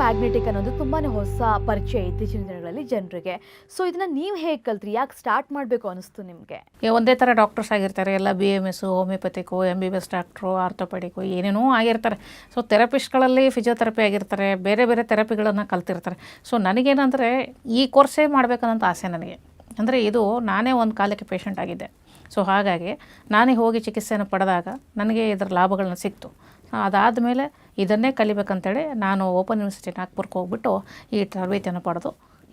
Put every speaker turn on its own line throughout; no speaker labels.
Magnetic ಅನ್ನೋದು ತುಂಬಾನೇ ಹೊಸ ಪರಿಚಯ ಇತ್ತೀಚಿನ ದಿನಗಳಲ್ಲಿ ಜನರಿಗೆ. ಸೊ ಇದನ್ನ ನೀವು ಹೇಗೆ ಕಲ್ತ್ರಿ? ಯಾಕೆ ಸ್ಟಾರ್ಟ್ ಮಾಡಬೇಕು ಅನಿಸ್ತು ನಿಮಗೆ?
ಒಂದೇ ಥರ ಡಾಕ್ಟರ್ಸ್ ಆಗಿರ್ತಾರೆ, ಎಲ್ಲ BMS, ಹೋಮಿಯೋಪತಿಕು, MBBS ಡಾಕ್ಟ್ರು, ಆರ್ಥೋಪೆಡಿಕು ಏನೇನೋ ಆಗಿರ್ತಾರೆ. ಸೊ ಥೆರಪಿಸ್ಟ್ಗಳಲ್ಲಿ ಫಿಸಿಯೋಥೆರಪಿ ಆಗಿರ್ತಾರೆ, ಬೇರೆ ಬೇರೆ ಥೆರಪಿಗಳನ್ನು ಕಲ್ತಿರ್ತಾರೆ. ಸೊ ನನಗೇನಂದರೆ ಈ ಕೋರ್ಸೇ ಮಾಡಬೇಕನ್ನೋಂಥ ಆಸೆ ನನಗೆ. ಅಂದರೆ ಇದು ನಾನೇ ಒಂದು ಕಾಲಕ್ಕೆ ಪೇಷಂಟ್ ಆಗಿದ್ದೆ. ಸೊ ಹಾಗಾಗಿ ನಾನೇ ಹೋಗಿ ಚಿಕಿತ್ಸೆಯನ್ನು ಪಡೆದಾಗ ನನಗೆ ಇದರ ಲಾಭಗಳನ್ನ ಸಿಕ್ತು. ಅದಾದಮೇಲೆ ಇದನ್ನೇ ಕಲಿಬೇಕಂತೇಳಿ ನಾನು ಓಪನ್ ಯೂನಿವರ್ಸಿಟಿ ನಾಗ್ಪುರಕ್ಕೆ ಹೋಗ್ಬಿಟ್ಟು ಈ ತರಬೇತಿಯನ್ನು ಪಡೆದು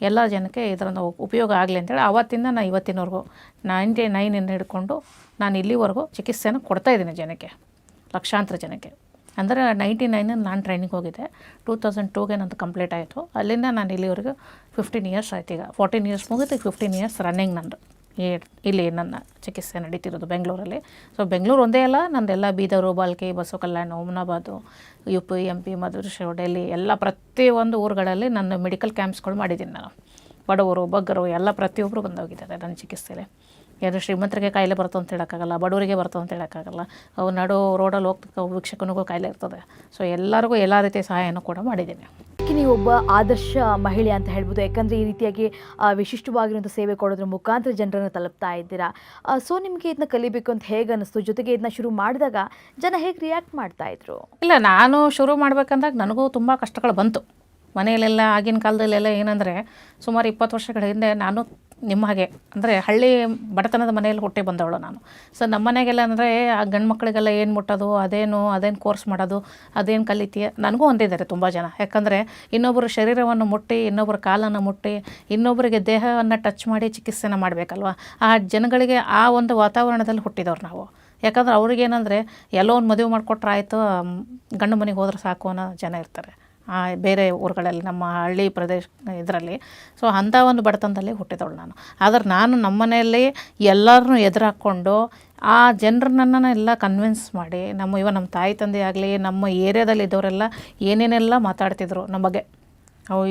ಎಲ್ಲ ಜನಕ್ಕೆ ಇದರಿಂದ ಉಪಯೋಗ ಆಗಲಿ ಅಂತೇಳಿ ಆವತ್ತಿಂದ ನಾನು ಇವತ್ತಿನವರೆಗೂ 99 ಹಿಡ್ಕೊಂಡು ನಾನು ಇಲ್ಲಿವರೆಗೂ ಚಿಕಿತ್ಸೆಯನ್ನು ಕೊಡ್ತಾಯಿದ್ದೀನಿ ಜನಕ್ಕೆ, ಲಕ್ಷಾಂತರ ಜನಕ್ಕೆ. ಅಂದರೆ 99 ನಾನು ಟ್ರೈನಿಂಗ್ ಹೋಗಿದ್ದೆ, 2002ಗೆ ನಂದು ಕಂಪ್ಲೀಟ್ ಆಯಿತು. ಅಲ್ಲಿಂದ ನಾನು ಇಲ್ಲಿವರೆಗೂ 15 ಇಯರ್ಸ್ ಆಯ್ತು. ಈಗ 14 ಇಯರ್ಸ್ ಮುಗಿದು 15 ಇಯರ್ಸ್ ರನ್ನಿಂಗ್ ನಂದು ಇಲ್ಲಿ ನನ್ನ ಚಿಕಿತ್ಸೆ ನಡೀತಿರೋದು ಬೆಂಗಳೂರಲ್ಲಿ. ಸೊ ಬೆಂಗಳೂರು ಒಂದೇ ಅಲ್ಲ, ನಂದೆಲ್ಲ ಬೀದರು, ಬಾಲ್ಕಿ, ಬಸವ ಕಲ್ಯಾಣ, ಹುಮನಾಬಾದು, UP, MP, ಮಧುರೇಶ್ವರ, ಡೆಲ್ಲಿ ಎಲ್ಲ ಪ್ರತಿಯೊಂದು ಊರುಗಳಲ್ಲಿ ನನ್ನ ಮೆಡಿಕಲ್ ಕ್ಯಾಂಪ್ಸ್ಗಳು ಮಾಡಿದ್ದೀನಿ ನಾನು. ಬಡವರು, ಬಗ್ಗರು ಎಲ್ಲ ಪ್ರತಿಯೊಬ್ಬರು ಬಂದೋಗಿದ್ದಾರೆ ನನ್ನ ಚಿಕಿತ್ಸೆಯಲ್ಲಿ. ಯಾರು ಶ್ರೀಮಂತರಿಗೆ ಕಾಯಿಲೆ ಬರ್ತವೆ ಅಂತ ಹೇಳೋಕ್ಕಾಗಲ್ಲ, ಬಡವರಿಗೆ ಬರ್ತವೆ ಅಂತ ಹೇಳೋಕ್ಕಾಗಲ್ಲ. ಅವು ನಡು ರೋಡಲ್ಲಿ ಹೋಗ್ತಕ್ಕ ವೀಕ್ಷಕನಿಗೂ ಕಾಯಿಲೆ ಇರ್ತದೆ. ಸೊ ಎಲ್ಲರಿಗೂ ಎಲ್ಲ ರೀತಿಯ ಸಹಾಯನೂ ಕೂಡ ಮಾಡಿದ್ದೀನಿ.
ನೀವು ಒಬ್ಬ ಆದರ್ಶ ಮಹಿಳೆ ಅಂತ ಹೇಳ್ಬೋದು, ಯಾಕಂದರೆ ಈ ರೀತಿಯಾಗಿ ವಿಶಿಷ್ಟವಾಗಿರುವಂಥ ಸೇವೆ ಕೊಡೋದ್ರ ಮುಖಾಂತರ ಜನರನ್ನು ತಲುಪ್ತಾ ಇದ್ದೀರಾ. ಸೊ ನಿಮಗೆ ಇದನ್ನ ಕಲಿಬೇಕು ಅಂತ ಹೇಗೆ ಅನ್ನಿಸ್ತು? ಜೊತೆಗೆ ಇದನ್ನ ಶುರು ಮಾಡಿದಾಗ ಜನ ಹೇಗೆ ರಿಯಾಕ್ಟ್ ಮಾಡ್ತಾ ಇದ್ರು?
ಇಲ್ಲ, ನಾನು ಶುರು ಮಾಡ್ಬೇಕಂದಾಗ ನನಗೂ ತುಂಬ ಕಷ್ಟಗಳು ಬಂತು. ಮನೆಯಲ್ಲೆಲ್ಲ ಆಗಿನ ಕಾಲದಲ್ಲೆಲ್ಲ ಏನಂದರೆ ಸುಮಾರು 20 ವರ್ಷಗಳ ಹಿಂದೆ ನಾನು ನಿಮ್ಮ ಹಾಗೆ ಅಂದರೆ ಹಳ್ಳಿ ಬಡತನದ ಮನೆಯಲ್ಲಿ ಹುಟ್ಟಿ ಬಂದವಳು ನಾನು. ಸೊ ನಮ್ಮ ಮನೆಗೆಲ್ಲ ಅಂದರೆ ಆ ಗಂಡು ಮಕ್ಕಳಿಗೆಲ್ಲ ಏನು ಮುಟ್ಟೋದು, ಅದೇನು ಕೋರ್ಸ್ ಮಾಡೋದು, ಅದೇನು ಕಲಿತೀಯ, ನನಗೂ ಹೊಂದಿದ್ದಾರೆ ತುಂಬ ಜನ. ಯಾಕಂದರೆ ಇನ್ನೊಬ್ಬರು ಶರೀರವನ್ನು ಮುಟ್ಟಿ, ಇನ್ನೊಬ್ಬರ ಕಾಲನ್ನು ಮುಟ್ಟಿ, ಇನ್ನೊಬ್ಬರಿಗೆ ದೇಹವನ್ನು ಟಚ್ ಮಾಡಿ ಚಿಕಿತ್ಸೆನ ಮಾಡಬೇಕಲ್ವ. ಆ ಜನಗಳಿಗೆ ಆ ಒಂದು ವಾತಾವರಣದಲ್ಲಿ ಹುಟ್ಟಿದವ್ರು ನಾವು. ಯಾಕಂದ್ರೆ ಅವ್ರಿಗೇನಂದರೆ ಎಲ್ಲೋ ಒಂದು ಮದುವೆ ಮಾಡಿಕೊಟ್ರೆ ಆಯಿತು, ಗಂಡು ಮನೆಗೆ ಹೋದ್ರೆ ಸಾಕು ಅನ್ನೋ ಜನ ಇರ್ತಾರೆ ಬೇರೆ ಊರುಗಳಲ್ಲಿ, ನಮ್ಮ ಹಳ್ಳಿ ಪ್ರದೇಶ ಇದರಲ್ಲಿ. ಸೊ ಅಂಥ ಒಂದು ಬಡತನದಲ್ಲಿ ಹುಟ್ಟಿದವಳು ನಾನು. ಆದರೆ ನಾನು ನಮ್ಮ ಮನೆಯಲ್ಲಿ ಎಲ್ಲರನ್ನೂ ಎದುರಾಕ್ಕೊಂಡು ಆ ಜನರನ್ನ ಎಲ್ಲ ಕನ್ವಿನ್ಸ್ ಮಾಡಿ, ನಮ್ಮ ತಾಯಿ ತಂದೆ ಆಗಲಿ, ನಮ್ಮ ಏರಿಯಾದಲ್ಲಿ ಇದ್ದವರೆಲ್ಲ ಏನೇನೆಲ್ಲ ಮಾತಾಡ್ತಿದ್ರು ನಮ್ಮ ಬಗ್ಗೆ, ಅವು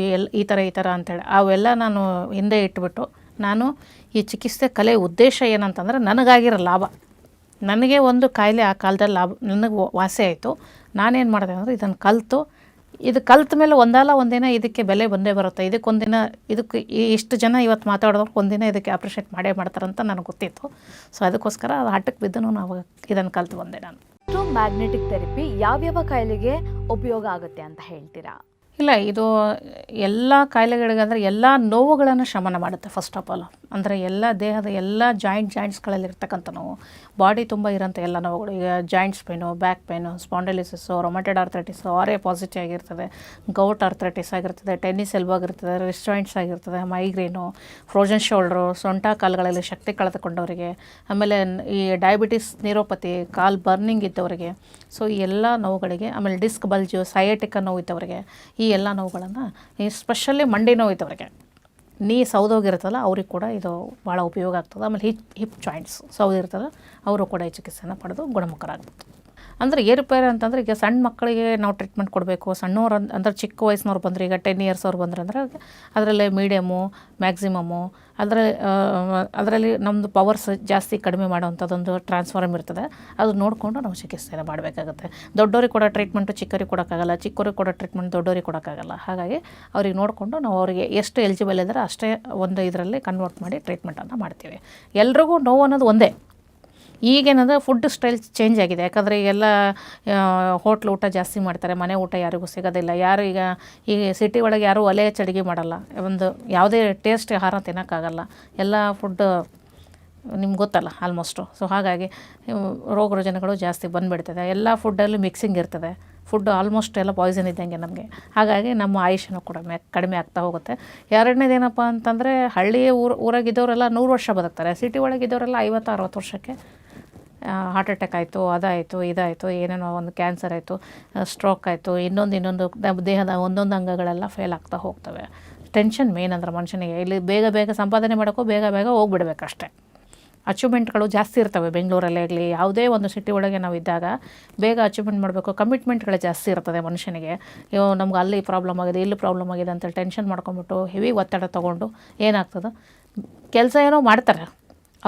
ಈ ಥರ ಅಂತೇಳಿ ಅವೆಲ್ಲ ನಾನು ಹಿಂದೆ ಇಟ್ಬಿಟ್ಟು ನಾನು ಈ ಚಿಕಿತ್ಸೆ ಕಲೆ ಉದ್ದೇಶ ಏನಂತಂದರೆ ನನಗಾಗಿರೋ ಲಾಭ. ನನಗೆ ಒಂದು ಕಾಯಿಲೆ ಆ ಕಾಲದಲ್ಲಿ ಲಾಭ ನನಗೆ ವಾಸಿ ಆಯಿತು. ನಾನೇನು ಮಾಡಿದೆ ಅಂದರೆ ಇದನ್ನು ಕಲ್ತ ಮೇಲೆ ಒಂದಿನ ಇದಕ್ಕೆ ಬೆಲೆ ಬಂದೇ ಬರುತ್ತೆ. ಇದಕ್ಕೆ ಇಷ್ಟು ಜನ ಇವತ್ತು ಮಾತಾಡಿದವ್ರು ಒಂದಿನ ಇದಕ್ಕೆ ಅಪ್ರಿಷಿಯೇಟ್ ಮಾಡ್ತಾರಂತ ನನಗೆ ಗೊತ್ತಿತ್ತು. ಸೊ ಅದಕ್ಕೋಸ್ಕರ ಅದು ಹಠಕ್ಕೆ ಬಿದ್ದು ನಾವು ಇದನ್ನು ಕಲ್ತು ಬಂದೆ ನಾನು.
ಮ್ಯಾಗ್ನೆಟಿಕ್ ಥೆರಪಿ ಯಾವ್ಯಾವ ಕಾಯಿಲೆಗೆ ಉಪಯೋಗ ಆಗುತ್ತೆ ಅಂತ ಹೇಳ್ತೀರಾ?
ಇಲ್ಲ, ಇದು ಎಲ್ಲ ಕಾಯಿಲೆಗಳಿಗೆ ಅಂದರೆ ಎಲ್ಲ ನೋವುಗಳನ್ನು ಶಮನ ಮಾಡುತ್ತೆ. ಫಸ್ಟ್ ಆಫ್ ಆಲ್ ಅಂದರೆ ಎಲ್ಲ ದೇಹದ ಎಲ್ಲ ಜಾಯಿಂಟ್ಸ್ಗಳಲ್ಲಿ ಇರ್ತಕ್ಕಂಥ ನೋವು, ಬಾಡಿ ತುಂಬ ಇರೋಂಥ ಎಲ್ಲ ನೋವುಗಳು. ಈಗ joints pain, back pain, spondylosis, rheumatoid arthritis, RA positive ಆಗಿರ್ತದೆ, ಗೌಟ್ ಆರ್ಥ್ರೈಟಿಸ್ ಆಗಿರ್ತದೆ, ಟೆನ್ನಿಸ್ ಎಲ್ಬೋ ಆಗಿರ್ತದೆ, ರಿಸ್ಟ್ ಜಾಯಿಂಟ್ಸ್ ಆಗಿರ್ತದೆ, ಮೈಗ್ರೇನು, ಫ್ರೋಜನ್ ಶೋಲ್ಡ್ರು, ಸೊಂಟ ಕಾಲುಗಳಲ್ಲಿ ಶಕ್ತಿ ಕಳೆದುಕೊಂಡವರಿಗೆ, ಆಮೇಲೆ ಈ ಡಯಾಬಿಟಿಸ್, ನ್ಯೂರೋಪತಿ, ಕಾಲು ಬರ್ನಿಂಗ್ ಇದ್ದವರಿಗೆ, ಸೊ ಈ ಎಲ್ಲ ನೋವುಗಳಿಗೆ, ಆಮೇಲೆ ಡಿಸ್ಕ್ ಬಲ್ಜು, ಸಯಾಟಿಕ ನೋವು ಇದ್ದವರಿಗೆ, ಈ ಎಲ್ಲ ನೋವುಗಳನ್ನು, ಎಸ್ಪೆಷಲಿ ಮಂಡಿ ನೋವು ಇದ್ದವರಿಗೆ, ನೀ ಸೌದೋಗಿರ್ತಲ್ಲ ಅವ್ರಿಗೆ ಕೂಡ ಇದು ಭಾಳ ಉಪಯೋಗ ಆಗ್ತದೆ. ಆಮೇಲೆ ಹಿಪ್ ಜಾಯಿಂಟ್ಸ್ ಸೌದಿರ್ತದೆ, ಅವರು ಕೂಡ ಈ ಚಿಕಿತ್ಸೆನ ಪಡೆದು ಗುಣಮುಖರಾಗ್ಬೋದು. ಅಂದರೆ ಏರುಪೇರು ಅಂತಂದರೆ ಈಗ ಸಣ್ಣ ಮಕ್ಕಳಿಗೆ ನಾವು ಟ್ರೀಟ್ಮೆಂಟ್ ಕೊಡಬೇಕು. ಸಣ್ಣವ್ರು ಅಂದರೆ ಚಿಕ್ಕ ವಯಸ್ಸಿನವ್ರು ಬಂದರೆ, ಈಗ 10 ಇಯರ್ಸ್ ಅವ್ರು ಬಂದ್ರೆ ಅದರಲ್ಲಿ ಮೀಡಿಯಮು, ಮ್ಯಾಕ್ಸಿಮಮ್ಮು, ಅದರಲ್ಲಿ ನಮ್ಮದು ಪವರ್ಸ್ ಜಾಸ್ತಿ ಕಡಿಮೆ ಮಾಡೋವಂಥದ್ದೊಂದು ಟ್ರಾನ್ಸ್ಫಾರ್ಮ್ ಇರ್ತದೆ. ಅದು ನೋಡಿಕೊಂಡು ನಾವು ಚಿಕಿತ್ಸೆನ ಮಾಡಬೇಕಾಗುತ್ತೆ. ದೊಡ್ಡವ್ರಿಗೆ ಕೊಡೋ ಟ್ರೀಟ್ಮೆಂಟು ಚಿಕ್ಕವ್ರಿಗೆ ಕೊಡೋಕ್ಕಾಗಲ್ಲ, ಚಿಕ್ಕವ್ರಿಗೆ ಕೊಡೋ ಟ್ರೀಟ್ಮೆಂಟ್ ದೊಡ್ಡವ್ರಿಗೆ ಕೊಡೋಕ್ಕಾಗಲ್ಲ. ಹಾಗಾಗಿ ಅವ್ರಿಗೆ ನೋಡಿಕೊಂಡು ನಾವು ಅವರಿಗೆ ಎಷ್ಟು ಎಲಿಜಿಬಲ್ ಇದ್ದರೆ ಅಷ್ಟೇ ಒಂದು ಇದರಲ್ಲಿ ಕನ್ವರ್ಟ್ ಮಾಡಿ ಟ್ರೀಟ್ಮೆಂಟನ್ನು ಮಾಡ್ತೀವಿ. ಎಲ್ರಿಗೂ ನೋವು ಅನ್ನೋದು ಒಂದೇ. ಈಗೇನಂದರೆ ಫುಡ್ ಸ್ಟೈಲ್ ಚೇಂಜ್ ಆಗಿದೆ. ಯಾಕಂದರೆ ಈಗೆಲ್ಲ ಹೋಟ್ಲ್ ಊಟ ಜಾಸ್ತಿ ಮಾಡ್ತಾರೆ, ಮನೆ ಊಟ ಯಾರಿಗೂ ಸಿಗೋದಿಲ್ಲ. ಯಾರು ಈಗ ಈ ಸಿಟಿ ಒಳಗೆ ಯಾರೂ ಒಲೆ ಹಚ್ಚಿ ಅಡುಗೆ ಮಾಡಲ್ಲ, ಒಂದು ಯಾವುದೇ ಟೇಸ್ಟ್ ಆಹಾರ ತಿನ್ನೋಕ್ಕಾಗಲ್ಲ. ಎಲ್ಲ ಫುಡ್ ನಿಮ್ಗೆ ಗೊತ್ತಲ್ಲ ಆಲ್ಮೋಸ್ಟು. ಸೊ ಹಾಗಾಗಿ ರೋಗ ರುಜಿನಗಳು ಜಾಸ್ತಿ ಬಂದುಬಿಡ್ತದೆ. ಎಲ್ಲ ಫುಡ್ಡಲ್ಲಿ ಮಿಕ್ಸಿಂಗ್ ಇರ್ತದೆ. ಫುಡ್ ಆಲ್ಮೋಸ್ಟ್ ಎಲ್ಲ ಪಾಯ್ಸನ್ ಇದ್ದಂಗೆ ನಮಗೆ. ಹಾಗಾಗಿ ನಮ್ಮ ಆಯುಷ್ಯನೂ ಕೂಡ ಕಡಿಮೆ ಆಗ್ತಾ ಹೋಗುತ್ತೆ. ಎರಡನೇದೇನಪ್ಪ ಅಂತಂದರೆ ಹಳ್ಳಿ ಊರಾಗಿದ್ದವರೆಲ್ಲ 100 ವರ್ಷ ಬದುಕ್ತಾರೆ. ಸಿಟಿ ಒಳಗಿದ್ದವರೆಲ್ಲ 50-60 ವರ್ಷಕ್ಕೆ ಹಾರ್ಟ್ ಅಟ್ಯಾಕ್ ಆಯಿತು, ಅದಾಯಿತು, ಇದಾಯಿತು, ಏನೇನೋ ಒಂದು ಕ್ಯಾನ್ಸರ್ ಆಯಿತು, ಸ್ಟ್ರೋಕ್ ಆಯಿತು, ಇನ್ನೊಂದು ದೇಹದ ಒಂದೊಂದು ಅಂಗಗಳೆಲ್ಲ ಫೇಲ್ ಆಗ್ತಾ ಹೋಗ್ತವೆ. ಟೆನ್ಷನ್ ಮೇನ್ ಅಂದ್ರೆ ಮನುಷ್ಯನಿಗೆ. ಇಲ್ಲಿ ಬೇಗ ಸಂಪಾದನೆ ಮಾಡೋಕ್ಕೂ ಬೇಗ ಹೋಗ್ಬಿಡ್ಬೇಕಷ್ಟೆ. ಅಚೀವ್ಮೆಂಟ್ಗಳು ಜಾಸ್ತಿ ಇರ್ತವೆ ಬೆಂಗಳೂರಲ್ಲೇ ಆಗಲಿ, ಯಾವುದೇ ಒಂದು ಸಿಟಿ ಒಳಗೆ ನಾವು ಇದ್ದಾಗ ಬೇಗ ಅಚೀವ್ಮೆಂಟ್ ಮಾಡಬೇಕು, ಕಮಿಟ್ಮೆಂಟ್ಗಳು ಜಾಸ್ತಿ ಇರ್ತದೆ ಮನುಷ್ಯನಿಗೆ. ನಮ್ಗೆ ಅಲ್ಲಿ ಪ್ರಾಬ್ಲಮ್ ಆಗಿದೆ, ಇಲ್ಲಿ ಪ್ರಾಬ್ಲಮ್ ಆಗಿದೆ ಅಂತೇಳಿ ಟೆನ್ಷನ್ ಮಾಡ್ಕೊಂಬಿಟ್ಟು ಹೆವಿ ಒತ್ತಡ ತೊಗೊಂಡು ಏನಾಗ್ತದೆ, ಕೆಲಸ ಏನೋ ಮಾಡ್ತಾರೆ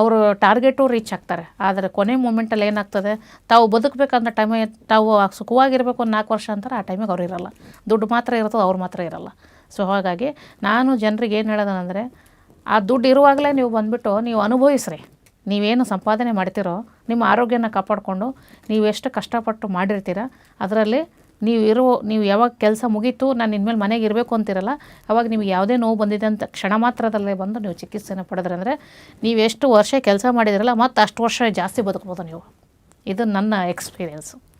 ಅವರು ಟಾರ್ಗೆಟು ರೀಚ್ ಆಗ್ತಾರೆ. ಆದರೆ ಕೊನೆ ಮೂಮೆಂಟಲ್ಲಿ ಏನಾಗ್ತದೆ, ತಾವು ಬದುಕಬೇಕಂದ ಟೈಮಿಗೆ ತಾವು ಸುಖವಾಗಿರಬೇಕು ಒಂದು 4 ವರ್ಷ ಅಂತಾರೆ, ಆ ಟೈಮಿಗೆ ಅವ್ರು ಇರೋಲ್ಲ. ದುಡ್ಡು ಮಾತ್ರ ಇರ್ತದೆ, ಅವ್ರು ಮಾತ್ರ ಇರೋಲ್ಲ. ಸೊ ಹಾಗಾಗಿ ನಾನು ಜನರಿಗೆ ಏನು ಹೇಳೋದನಂದರೆ, ಆ ದುಡ್ಡು ಇರುವಾಗಲೇ ನೀವು ಬಂದುಬಿಟ್ಟು ನೀವು ಅನುಭವಿಸ್ರಿ. ನೀವೇನು ಸಂಪಾದನೆ ಮಾಡ್ತೀರೋ ನಿಮ್ಮ ಆರೋಗ್ಯನ ಕಾಪಾಡಿಕೊಂಡು ನೀವು ಎಷ್ಟು ಕಷ್ಟಪಟ್ಟು ಮಾಡಿರ್ತೀರ ಅದರಲ್ಲಿ ನೀವು ಯಾವಾಗ ಕೆಲಸ ಮುಗೀತು ನಾನು ಇನ್ಮೇಲೆ ಮನೆಗೆ ಇರಬೇಕು ಅಂತಿರಲ್ಲ, ಅವಾಗ ನಿಮಗೆ ಯಾವುದೇ ನೋವು ಬಂದಿದೆ ಅಂತ ಕ್ಷಣ ಮಾತ್ರದಲ್ಲೇ ಬಂದು ನೀವು ಚಿಕಿತ್ಸೆನ ಪಡೆದ್ರೆ ಅಂದರೆ ನೀವು ಎಷ್ಟು ವರ್ಷ ಕೆಲಸ ಮಾಡಿದಿರಲ್ಲ ಮತ್ತು ಅಷ್ಟು ವರ್ಷ ಜಾಸ್ತಿ ಬದುಕ್ಬೋದು ನೀವು. ಇದು ನನ್ನ ಎಕ್ಸ್ಪೀರಿಯೆನ್ಸು.